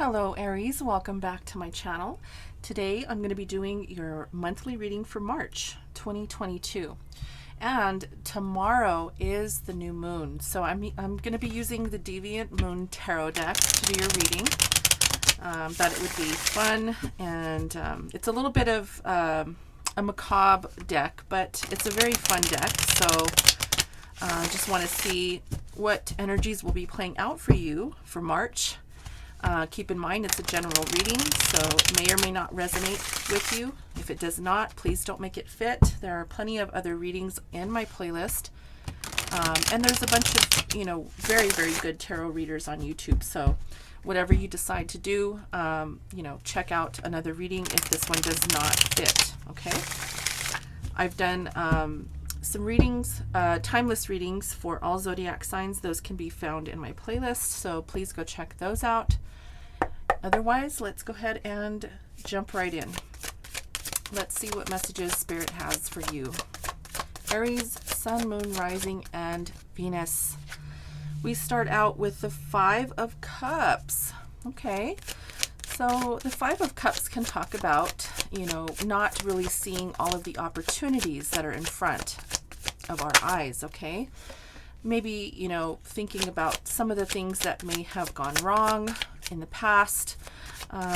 Hello Aries, welcome back to my channel. Today I'm going to be doing your monthly reading for March 2022. And tomorrow is the new moon. So I'm going to be using the Deviant Moon Tarot deck to do your reading. Thought it would be fun, and it's a little bit of a macabre deck, but it's a very fun deck. So just want to see what energies will be playing out for you for March. Keep in mind it's a general reading, so it may or may not resonate with you. If it does not, please don't make it fit. There are plenty of other readings in my playlist. And there's a bunch of, very, very good tarot readers on YouTube. So whatever you decide to do, check out another reading if this one does not fit, okay? I've done some readings, timeless readings for all zodiac signs. Those can be found in my playlist, so please go check those out. Otherwise, let's go ahead and jump right in. Let's see what messages Spirit has for you. Aries, Sun, Moon, Rising, and Venus. We start out with the Five of Cups. Okay, so the Five of Cups can talk about, not really seeing all of the opportunities that are in front of our eyes, okay? Maybe, thinking about some of the things that may have gone wrong in the past,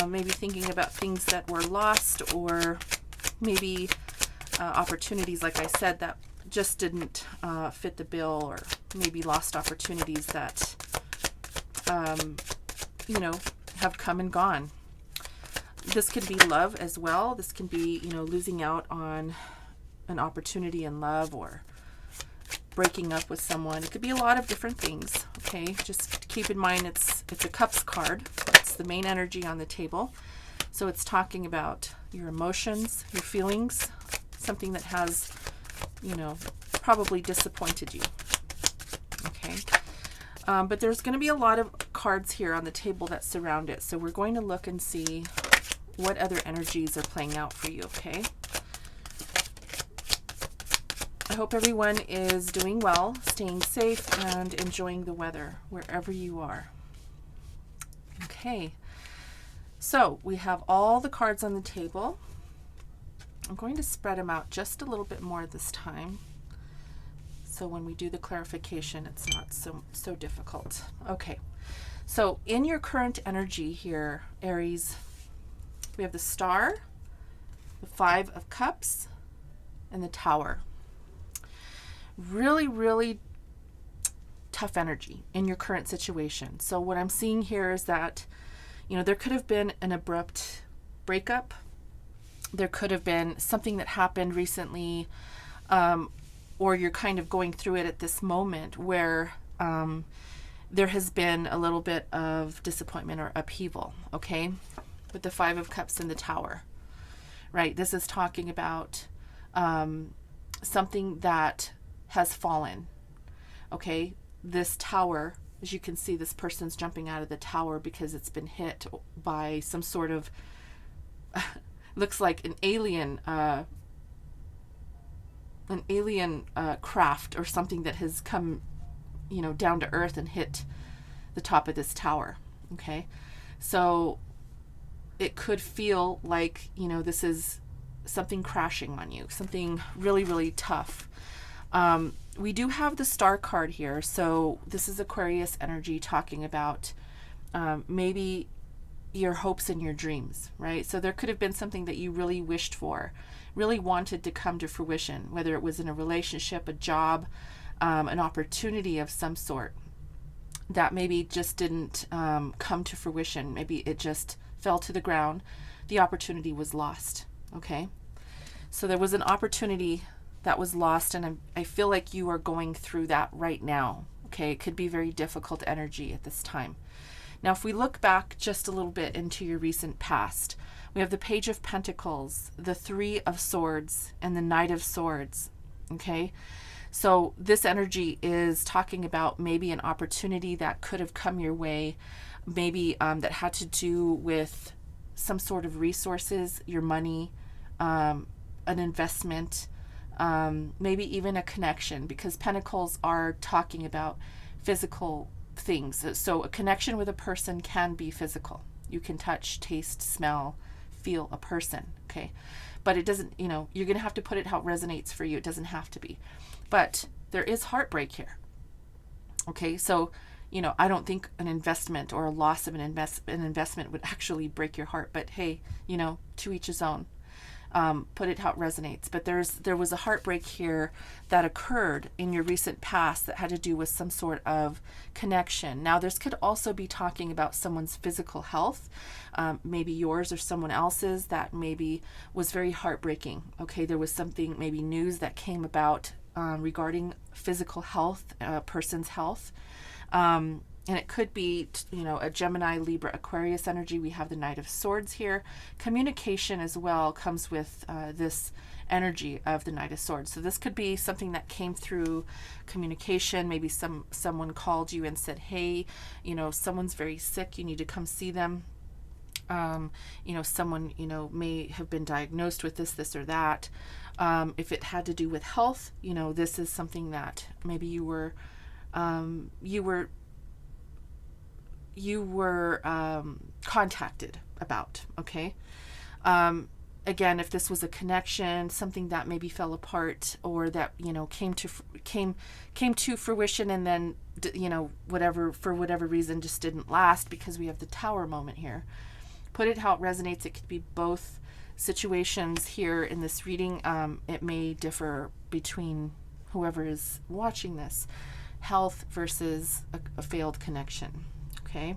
maybe thinking about things that were lost, or maybe opportunities, like I said, that just didn't fit the bill, or maybe lost opportunities that, have come and gone. This could be love as well. This can be, losing out on an opportunity in love, or breaking up with someone. It could be a lot of different things, okay? Just keep in mind it's a Cups card. It's the main energy on the table. So it's talking about your emotions, your feelings, something that has, probably disappointed you, okay? But there's going to be a lot of cards here on the table that surround it. So we're going to look and see what other energies are playing out for you, okay? I hope everyone is doing well, staying safe, and enjoying the weather wherever you are. Okay, so we have all the cards on the table. I'm going to spread them out just a little bit more this time, so when we do the clarification, it's not so difficult. Okay, so in your current energy here, Aries, we have the Star, the Five of Cups, and the Tower. Really, really tough energy in your current situation. So what I'm seeing here is that, there could have been an abrupt breakup. There could have been something that happened recently, or you're kind of going through it at this moment where there has been a little bit of disappointment or upheaval, okay? With the Five of Cups and the Tower, right? This is talking about something that has fallen, okay? This tower, as you can see, this person's jumping out of the tower because it's been hit by some sort of looks like an alien craft or something that has come down to earth and hit the top of this tower, okay? So it could feel like this is something crashing on you, something really, really tough. We do have the Star card here, so this is Aquarius energy talking about maybe your hopes and your dreams, right? So there could have been something that you really wished for, really wanted to come to fruition, whether it was in a relationship, a job, an opportunity of some sort that maybe just didn't come to fruition. Maybe it just fell to the ground. The opportunity was lost, okay? So there was an opportunity that was lost, and I feel like you are going through that right now, okay? It could be very difficult energy at this time. Now, if we look back just a little bit into your recent past, we have the Page of Pentacles, the Three of Swords, and the Knight of Swords, okay? So this energy is talking about maybe an opportunity that could have come your way, maybe that had to do with some sort of resources, your money, an investment, maybe even a connection, because Pentacles are talking about physical things. So a connection with a person can be physical, You can touch, taste, smell, feel a person, okay? But it doesn't, you know, you're going to have to put it how it resonates for you. It doesn't have to be. But there is heartbreak here. Okay, so, you know, I don't think an investment or a loss of an investment would actually break your heart. But hey, you know, to each his own. Put it how it resonates. But there was a heartbreak here that occurred in your recent past that had to do with some sort of connection. Now, this could also be talking about someone's physical health, maybe yours or someone else's, that maybe was very heartbreaking. Okay, there was something, maybe news that came about regarding physical health, a person's health. And it could be, you know, a Gemini, Libra, Aquarius energy. We have the Knight of Swords here. Communication as well comes with this energy of the Knight of Swords. So this could be something that came through communication. Maybe someone called you and said, hey, you know, someone's very sick. You need to come see them. You know, someone, you know, may have been diagnosed with this or that. If it had to do with health, you know, this is something that maybe you were contacted about. Okay. Again, if this was a connection, something that maybe fell apart, or that, you know, came to fruition and then, you know, for whatever reason just didn't last, because we have the Tower moment here. Put it how it resonates. It could be both situations here in this reading. It may differ between whoever is watching this. Health versus a failed connection. Okay,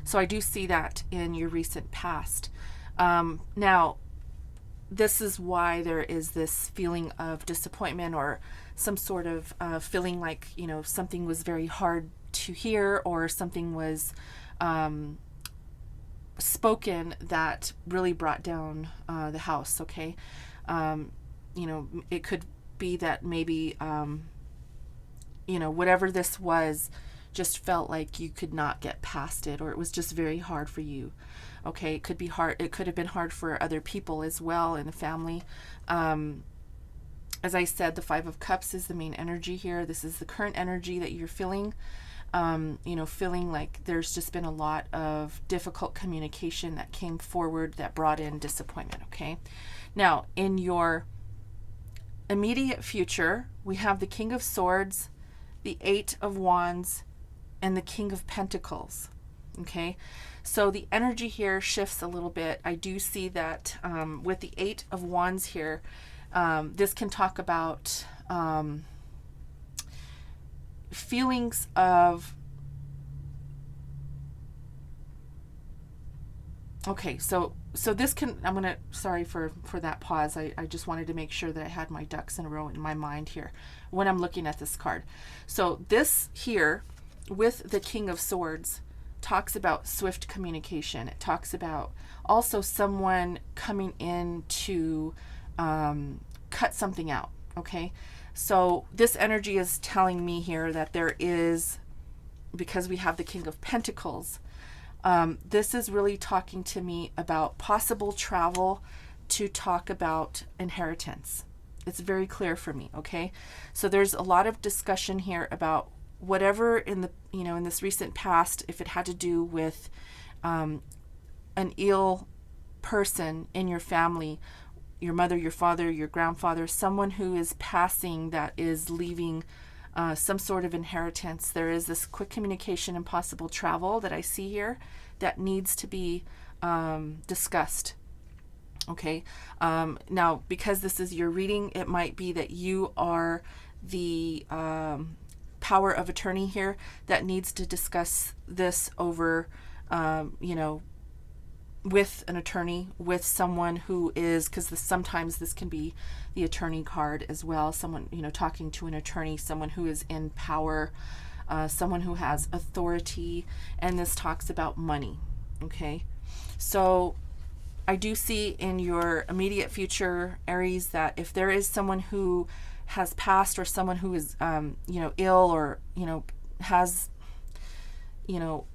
so I do see that in your recent past. Now, this is why there is this feeling of disappointment, or some sort of feeling like, you know, something was very hard to hear, or something was spoken that really brought down the house. Okay, you know, it could be that maybe you know, whatever this was just felt like you could not get past it, or it was just very hard for you. Okay, it could be hard. It could have been hard for other people as well in the family. As I said, the Five of Cups is the main energy here. This is the current energy that you're feeling. You know, feeling like there's just been a lot of difficult communication that came forward that brought in disappointment. Okay, now in your immediate future, we have the King of Swords, the Eight of Wands, and the King of Pentacles. Okay, so the energy here shifts a little bit. I do see that with the Eight of Wands here, this can talk about feelings of, okay, so this can, I'm gonna, sorry for that pause. I just wanted to make sure that I had my ducks in a row in my mind here when I'm looking at this card. So this here with the King of Swords talks about swift communication. It talks about also someone coming in to cut something out. Okay, so this energy is telling me here that there is, because we have the King of Pentacles, this is really talking to me about possible travel to talk about inheritance. It's very clear for me. Okay, so there's a lot of discussion here about whatever in the, you know, in this recent past, if it had to do with an ill person in your family, your mother, your father, your grandfather, someone who is passing that is leaving some sort of inheritance. There is this quick communication and possible travel that I see here that needs to be discussed. Okay, now because this is your reading, it might be that you are the power of attorney here that needs to discuss this over, you know, with an attorney, with someone who is, because sometimes this can be the attorney card as well. Someone, you know, talking to an attorney, someone who is in power, someone who has authority, and this talks about money. Okay, so I do see in your immediate future, Aries, that if there is someone who has passed, or someone who is, you know, ill, or, you know, has, you know,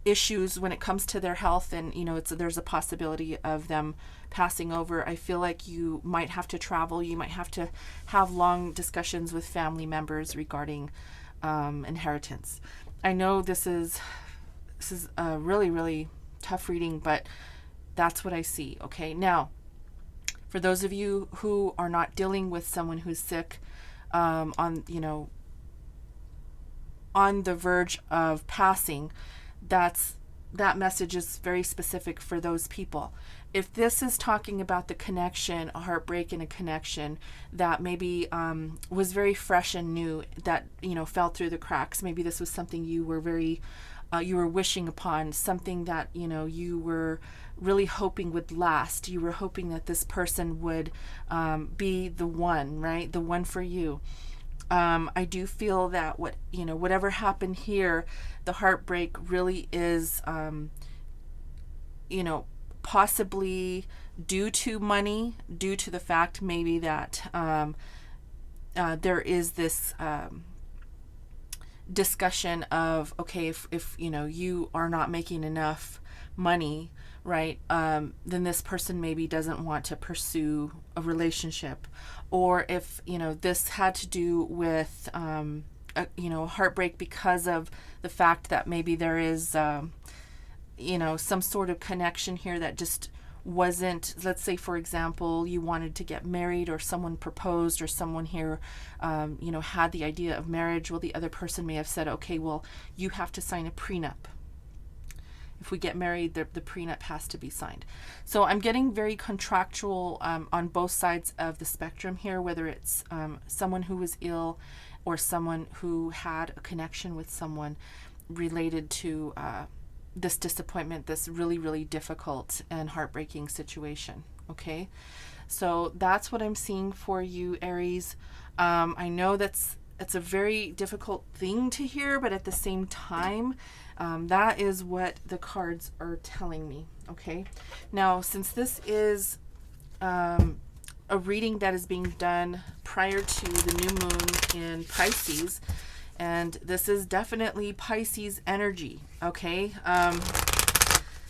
issues when it comes to their health, and, you know, there's a possibility of them passing over, I feel like you might have to travel. You might have to have long discussions with family members regarding inheritance. I know this is This is a really, really tough reading, but that's what I see. Okay, now for those of you who are not dealing with someone who's sick, on on the verge of passing, that message is very specific for those people. If this is talking about the connection, a heartbreak and a connection that maybe was very fresh and new, that fell through the cracks. Maybe this was something you were you were wishing upon, something that you were really hoping would last. You were hoping that this person would be the one, right? The one for you. I do feel that whatever happened here, the heartbreak really is, possibly due to money, due to the fact maybe that there is this discussion of, okay, if you are not making enough money, right, then this person maybe doesn't want to pursue a relationship. Or if this had to do with heartbreak because of the fact that maybe there is some sort of connection here that just wasn't. Let's say, for example, you wanted to get married, or someone proposed, or someone here had the idea of marriage. Well, the other person may have said, okay, well, you have to sign a prenup. If we get married, the prenup has to be signed. So I'm getting very contractual on both sides of the spectrum here, whether it's someone who was ill or someone who had a connection with someone related to this disappointment, this really, really difficult and heartbreaking situation. Okay, so that's what I'm seeing for you, Aries. I know it's a very difficult thing to hear, but at the same time, that is what the cards are telling me. Okay, now since this is a reading that is being done prior to the new moon in Pisces, and this is definitely Pisces energy. Okay,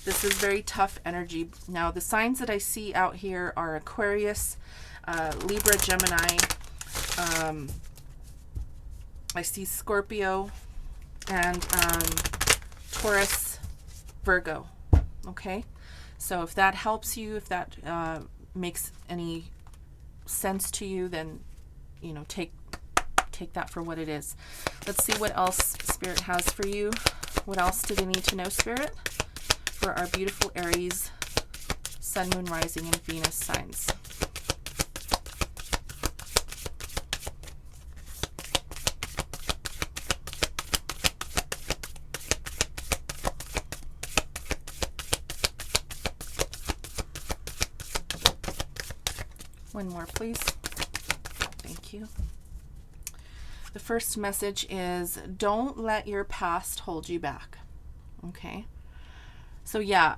this is very tough energy. Now the signs that I see out here are Aquarius, Libra, Gemini. I see Scorpio and Taurus, Virgo. Okay, so if that helps you, if that makes any sense to you, then take that for what it is. Let's see what else Spirit has for you. What else do they need to know, Spirit, for our beautiful Aries, Sun, Moon, Rising, and Venus signs? One more, please. Thank you. The first message is, don't let your past hold you back. Okay. So yeah,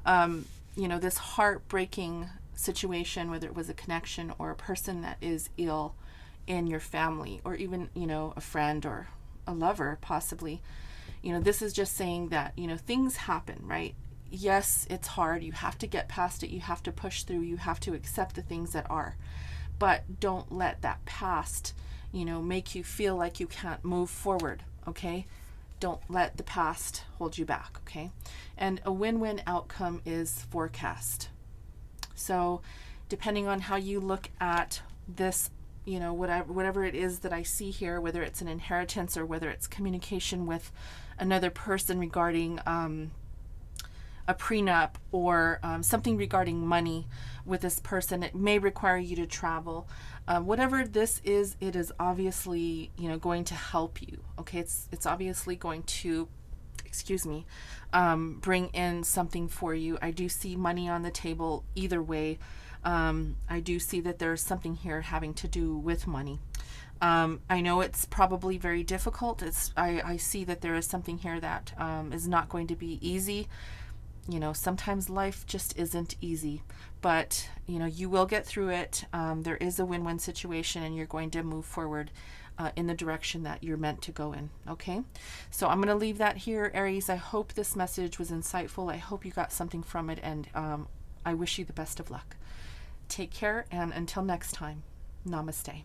this heartbreaking situation, whether it was a connection or a person that is ill in your family, or even, a friend or a lover, possibly, this is just saying that, things happen, right? Yes, it's hard. You have to get past it. You have to push through. You have to accept the things that are. But don't let that past, make you feel like you can't move forward, okay? Don't let the past hold you back, okay? And a win-win outcome is forecast. So depending on how you look at this, whatever it is that I see here, whether it's an inheritance or whether it's communication with another person regarding a prenup, or something regarding money with this person, it may require you to travel. Whatever this is, it is obviously going to help you. Okay, it's obviously going to, bring in something for you. I do see money on the table either way. I do see that there's something here having to do with money. I know it's probably very difficult. I see that there is something here that is not going to be easy. Sometimes life just isn't easy, but you will get through it. There is a win-win situation, and you're going to move forward in the direction that you're meant to go in. Okay, so I'm going to leave that here, Aries. I hope this message was insightful. I hope you got something from it, and I wish you the best of luck. Take care, and until next time, namaste.